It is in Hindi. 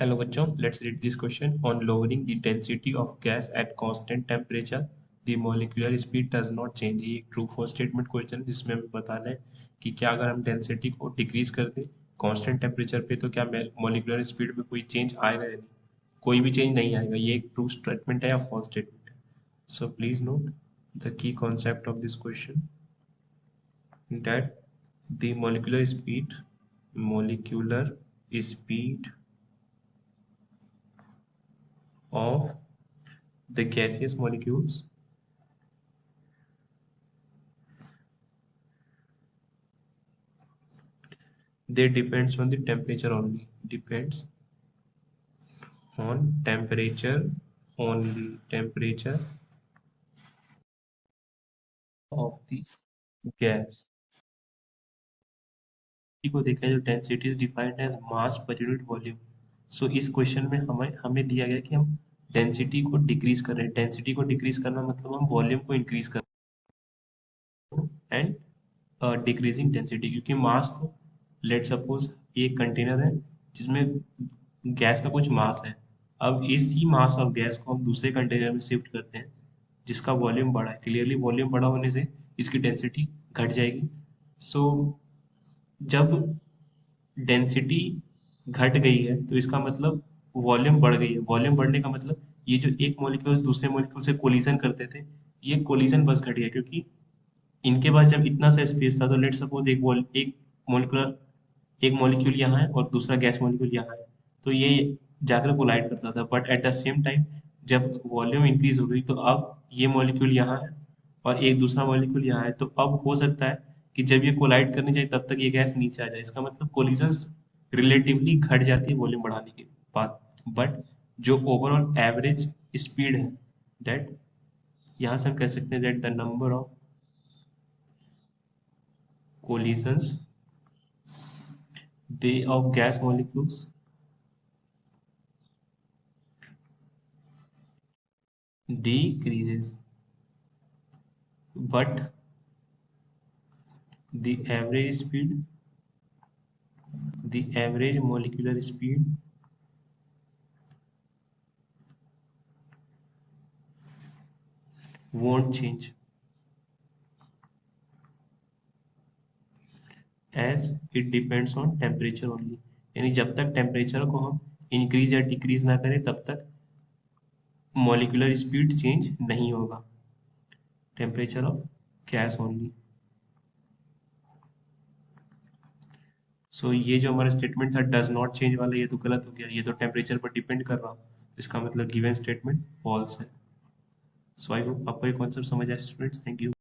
Hello बच्चों, let's read this question. On lowering the density of gas at constant temperature, the molecular speed does not change. ये एक ट्रू फॉल्स स्टेटमेंट क्वेश्चन है जिसमें हमें बताना है कि क्या अगर हम डेंसिटी को डिक्रीज कर दें कांस्टेंट टेम्परेचर पे तो क्या मोलिकुलर स्पीड में कोई चेंज आएगा या नहीं, कोई भी चेंज नहीं आएगा. ये एक ट्रू स्टेटमेंट है या फॉल्स स्टेटमेंट है. So please note the key concept of this question that the molecular speed of the gaseous molecules they depends on the temperature only, depends on temperature only, temperature of the gas. को देखा है जो density is defined as mass per unit volume. सो इस क्वेश्चन में हमें हमें दिया गया कि हम डेंसिटी को डिक्रीज कर रहे हैं. डेंसिटी को डिक्रीज करना मतलब हम वॉल्यूम को इंक्रीज कर रहे हैं एंड डिक्रीजिंग डेंसिटी, क्योंकि मास तो लेट सपोज ये एक कंटेनर है जिसमें गैस का कुछ मास है. अब इसी मास ऑफ गैस को हम दूसरे कंटेनर में शिफ्ट करते हैं जिसका वॉल्यूम बड़ा है. क्लियरली वॉल्यूम बड़ा होने से इसकी डेंसिटी घट जाएगी. सो जब डेंसिटी घट गई है तो इसका मतलब वॉल्यूम बढ़ गई है. वॉल्यूम बढ़ने का मतलब ये जो एक मॉलिक्यूल दूसरे मॉलिक्यूल से कोलिजन करते थे, ये कोलिजन बस घट गया, क्योंकि इनके पास जब इतना सा स्पेस था तो लेट सपोज एक मॉलिक्यूल यहाँ है और दूसरा गैस मॉलिक्यूल यहाँ है, तो ये जाकर कोलाइड करता था. But at the same time जब वॉल्यूम इंक्रीज हो गई तो अब ये मॉलिक्यूल यहाँ है और एक दूसरा मॉलिक्यूल यहाँ है, तो अब हो सकता है कि जब ये कोलाइड करने जाए तब तक ये गैस नीचे आ जाए. इसका मतलब कोलिजन रिलेटिवली घट जाती है वॉल्यूम बढ़ाने के बाद. बट जो ओवरऑल एवरेज स्पीड है, दैट यहाँ से हम कह सकते हैं that the number of collisions they of gas molecules decreases, but the average molecular speed won't change as it depends on temperature only. यानी जब तक टेम्परेचर को हम इंक्रीज या डिक्रीज ना करें तब तक मॉलिक्यूलर स्पीड चेंज नहीं होगा. Temperature of gas only. So ये जो हमारा स्टेटमेंट था डज नॉट चेंज वाला, ये तो गलत हो गया. ये तो टेम्परेचर पर डिपेंड कर रहा. इसका मतलब गिवन स्टेटमेंट फॉल्स है. सो आई होप आपको ये कॉन्सेप्ट समझ आया स्टूडेंट्स. Thank you.